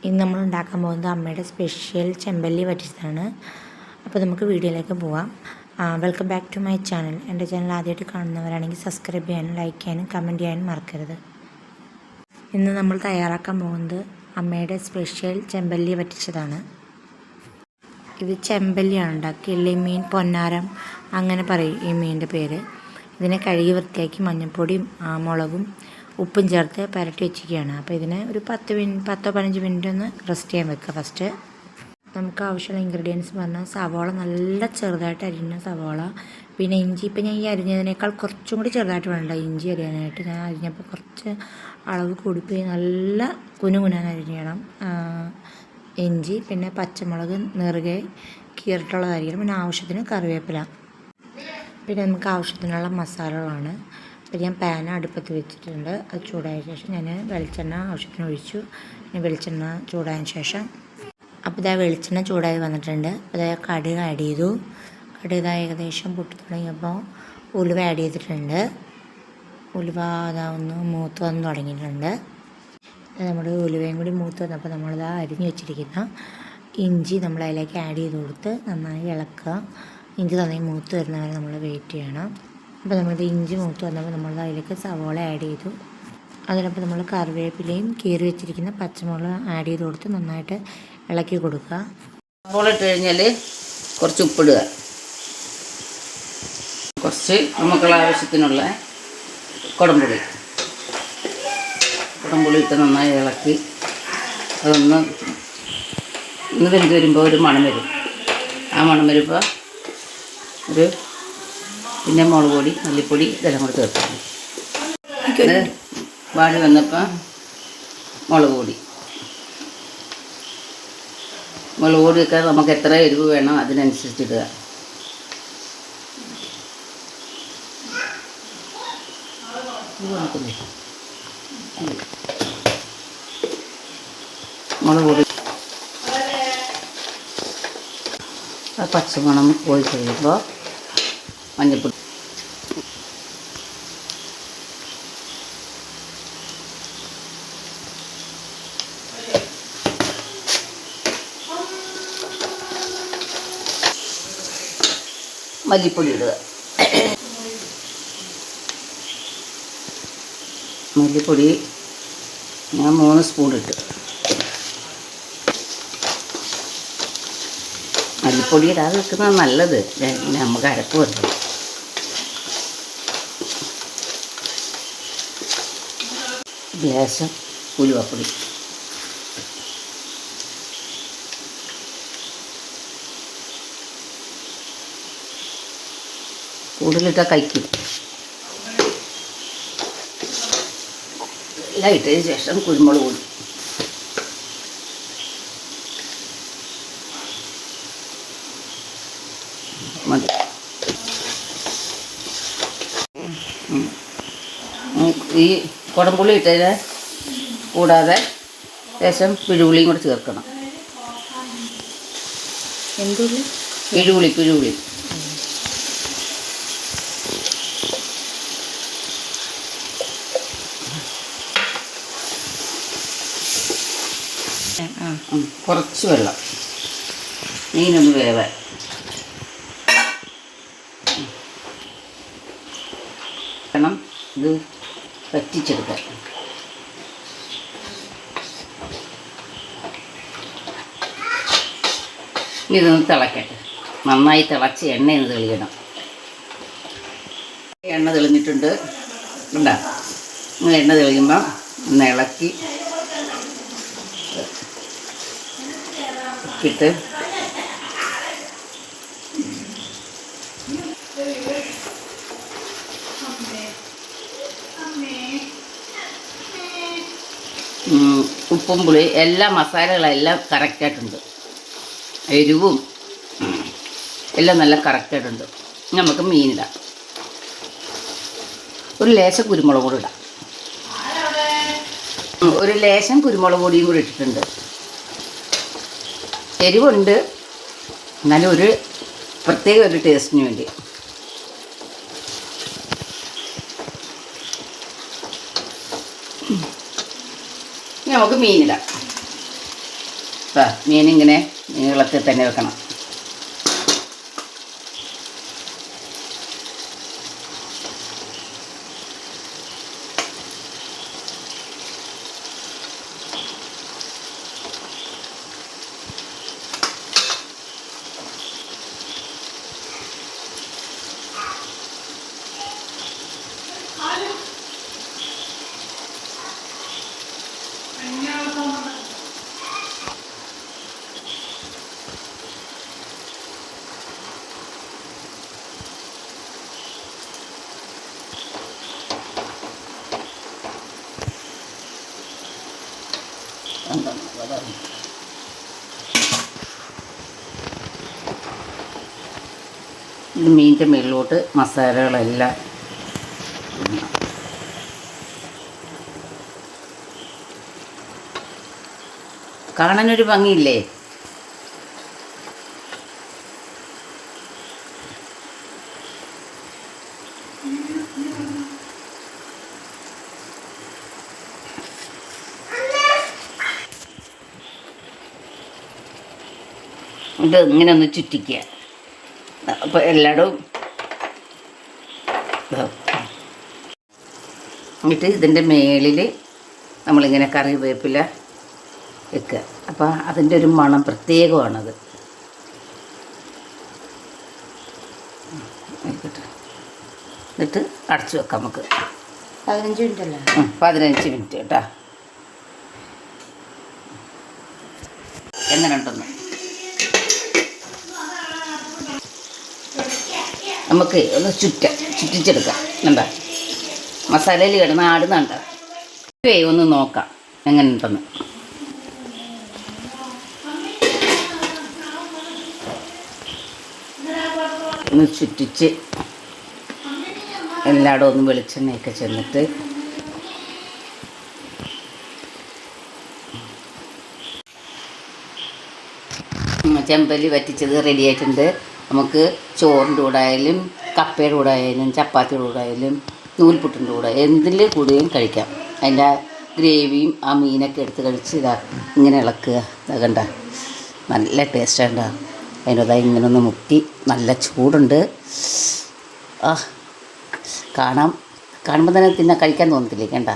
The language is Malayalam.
ഇന്ന് നമ്മൾ ഉണ്ടാക്കാൻ പോകുന്നത് അമ്മയുടെ സ്പെഷ്യൽ ചെമ്പല്ലി വറ്റിച്ചതാണ്. അപ്പോൾ നമുക്ക് വീഡിയോയിലേക്ക് പോവാം. Welcome back to my channel. എൻ്റെ ചാനൽ ആദ്യമായിട്ട് കാണുന്നവരാണെങ്കിൽ സബ്സ്ക്രൈബ് ചെയ്യാനും ലൈക്ക് ചെയ്യാനും കമൻറ്റ് ചെയ്യാനും മറക്കരുത്. ഇന്ന് നമ്മൾ തയ്യാറാക്കാൻ പോകുന്നത് അമ്മയുടെ സ്പെഷ്യൽ ചെമ്പല്ലി വറ്റിച്ചതാണ്. ഇത് ചെമ്പല്ലിയാണ് ഉണ്ടാക്കുക. കിള്ളിമീൻ, പൊന്നാരം അങ്ങനെ പറയും ഈ മീനിൻ്റെ പേര്. ഇതിനെ കഴുകി വൃത്തിയാക്കി മഞ്ഞൾപ്പൊടിയും മുളകും ഉപ്പും ചേർത്ത് പുരട്ടി വെച്ചിരിക്കുകയാണ്. അപ്പോൾ ഇതിനെ ഒരു 10-15 മിനിറ്റ് ഒന്ന് റെസ്റ്റ് ചെയ്യാൻ വെക്കുക. ഫസ്റ്റ് നമുക്ക് ആവശ്യമുള്ള ഇൻഗ്രീഡിയൻസ് പറഞ്ഞാൽ സവാള നല്ല ചെറുതായിട്ട് അരിഞ്ഞ സവാള, പിന്നെ ഇഞ്ചി. ഇപ്പം ഞാൻ ഈ അരിഞ്ഞതിനേക്കാൾ കുറച്ചും കൂടി ചെറുതായിട്ട് വേണ്ട ഇഞ്ചി അരിയാനായിട്ട്. ഞാൻ അരിഞ്ഞപ്പോൾ കുറച്ച് അളവ് കൂടിപ്പോയി. നല്ല കുനുകുനാൻ അരിഞ്ഞണം ഇഞ്ചി. പിന്നെ പച്ചമുളക് നെറുകെ കീറിട്ടുള്ളതായിരിക്കണം. പിന്നെ ആവശ്യത്തിന് കറിവേപ്പില. പിന്നെ നമുക്ക് ആവശ്യത്തിനുള്ള മസാലകളാണ്. അപ്പോൾ ഞാൻ പാൻ അടുപ്പത്ത് വെച്ചിട്ടുണ്ട്. അത് ചൂടായ ശേഷം ഞാൻ വെളിച്ചെണ്ണ ആവശ്യത്തിന് ഒഴിച്ചു. വെളിച്ചെണ്ണ ചൂടായതിന് ശേഷം അപ്പോൾ ഇതാ വെളിച്ചെണ്ണ ചൂടായി വന്നിട്ടുണ്ട്. അപ്പോൾ ഇതാ കടുക് ആഡ് ചെയ്തു. കടുക് ഏകദേശം പൊട്ടി തുടങ്ങിയപ്പോൾ ഉലുവ ആഡ് ചെയ്തിട്ടുണ്ട്. ഉലുവ ഒന്ന് മൂത്ത് വന്ന് തുടങ്ങിയിട്ടുണ്ട്. നമ്മുടെ ഉലുവയും കൂടി മൂത്ത് വന്നപ്പോൾ നമ്മളിതാ അരിഞ്ഞ് വെച്ചിരിക്കുന്ന ഇഞ്ചി നമ്മൾ അതിലേക്ക് ആഡ് ചെയ്ത് കൊടുത്ത് നന്നായി ഇളക്കുക. ഇഞ്ചി നന്നായി മൂത്ത് വരുന്നവരെ നമ്മൾ വെയിറ്റ് ചെയ്യണം. അപ്പോൾ നമ്മളിത് ഇഞ്ചി മൂത്ത് വന്നപ്പോൾ നമ്മൾ അതിലേക്ക് സവോള ആഡ് ചെയ്തു. അതിനൊപ്പം നമ്മൾ കറിവേപ്പിലയും കീറി വെച്ചിരിക്കുന്ന പച്ചമുളക് ആഡ് ചെയ്ത് കൊടുത്ത് നന്നായിട്ട് ഇളക്കി കൊടുക്കുക. സവോള ഇട്ട് കഴിഞ്ഞാൽ കുറച്ച് ഉപ്പിടുക, കുറച്ച് നമുക്കുള്ള ആവശ്യത്തിനുള്ള കുടംപുളി ഇട്ട് നന്നായി ഇളക്കി അതൊന്ന് വെന്ത് വരുമ്പോൾ ഒരു മണം വരും. ആ മണം വരുമ്പോൾ പിന്നെ മുളക് പൊടി, മല്ലിപ്പൊടി ഇതെല്ലാം കൂടി ചേർക്കണം. വാടി വന്നപ്പോൾ മുളക് പൊടിയൊക്കെ നമുക്ക് എത്ര എരിവ് വേണം അതിനനുസരിച്ചിടുക. മുളക് പൊടി പച്ചമണം പോയി കഴിയുമ്പോൾ മഞ്ഞൾപ്പൊടി, മല്ലിപ്പൊടി ഇടുക. മല്ലിപ്പൊടി ഞാൻ 3 സ്പൂൺ ഇട്ടു. മല്ലിപ്പൊടി ഇടാതെ വെക്കുന്നത് നല്ലത്, നമുക്ക് അരപ്പ് വരും. ലേശം ഉലുവപ്പൊടി, കൂടുതലിട്ടാൽ കഴിക്കും. എല്ലാം ഇട്ടതിന് ശേഷം കുരുമുളക് പൊടി, മതി. ഈ കുടംപുളി ഇട്ടതിന് കൂടാതെ ലേശം പിഴുപുളിയും കൂടെ ചേർക്കണം. എന്തുള്ളി? പിഴുപുളി. കുറച്ച് വെള്ളം, മീനൊന്ന് വേവാൻ. വേണം ഇത് വറ്റിച്ചെടുക്കാൻ. ഇതൊന്ന് തിളക്കട്ടെ. നന്നായി തിളച്ച് എണ്ണയൊന്ന് തെളിയണം. എണ്ണ തെളിഞ്ഞിട്ടുണ്ട്. ഉണ്ടാ എണ്ണ തെളിയുമ്പം ഒന്ന് ഇളക്കി ഇട്ട് ഉപ്പും പുളി എല്ലാ മസാലകളെല്ലാം കറക്റ്റായിട്ടുണ്ട്. എരിവും എല്ലാം നല്ല കറക്റ്റായിട്ടുണ്ട്. നമുക്ക് മീനിടാം. ഒരു ലേശം കുരുമുളക് പൊടി ഇടാം. ഒരു ലേശം കുരുമുളക് പൊടിയും കൂടി ഇട്ടിട്ടുണ്ട്. എരിവുണ്ട്, എന്നാലും ഒരു പ്രത്യേക ഒരു ടേസ്റ്റിന് വേണ്ടി. നമുക്ക് മീനിടാം. മീനിങ്ങനെ നീളത്തിൽ തന്നെ വെക്കണം. ഇത് മീനിൻ്റെ മുകളിലോട്ട് മസാലകളെല്ലാം കാണാനൊരു ഭംഗിയില്ലേ? ഇത് ഇങ്ങനെ ഒന്ന് ചുറ്റിക്കുക. അപ്പോൾ എല്ലായിടവും എന്നിട്ട് ഇതിൻ്റെ മേളിൽ നമ്മളിങ്ങനെ കറിവേപ്പില വെക്കുക. അപ്പോൾ അതിൻ്റെ ഒരു മണം പ്രത്യേകമാണത്. എന്നിട്ട് അടച്ചു വെക്കാം നമുക്ക്. 15 മിനിറ്റ് അല്ലേ? 15 മിനിറ്റ് കേട്ടോ. എങ്ങനെ ഉണ്ടെന്ന് നമുക്ക് ഒന്ന് ചുറ്റിച്ചെടുക്കാം. എന്താ മസാലയിൽ കിടന്ന് ആടുന്നുണ്ട്. ഒന്ന് നോക്കാം എങ്ങനെ ഉണ്ടെന്ന്. ഒന്ന് ചുറ്റിച്ച് എല്ലായിടും ഒന്ന് വെളിച്ചെണ്ണയൊക്കെ ചെന്നിട്ട് ചെമ്പല്ലി വറ്റിച്ചത് റെഡി ആയിട്ടുണ്ട്. നമുക്ക് ചോറിൻ്റെ കൂടെ ആയാലും കപ്പയുടെ കൂടെ ആയാലും ചപ്പാത്തിയുടെ കൂടെ ആയാലും നൂൽപുട്ടിൻ്റെ കൂടെ എന്തിൽ കൂടെയും കഴിക്കാം. അതിൻ്റെ ഗ്രേവിയും ആ മീനൊക്കെ എടുത്ത് കഴിച്ച് ഇങ്ങനെ ഇളക്കുക. കണ്ട നല്ല ടേസ്റ്റാണ്. അതിനതായി ഇങ്ങനെ ഒന്ന് മുക്കി നല്ല ചൂടുണ്ട്. കാണുമ്പോൾ തന്നെ കഴിക്കാൻ തോന്നത്തില്ലേ? കണ്ട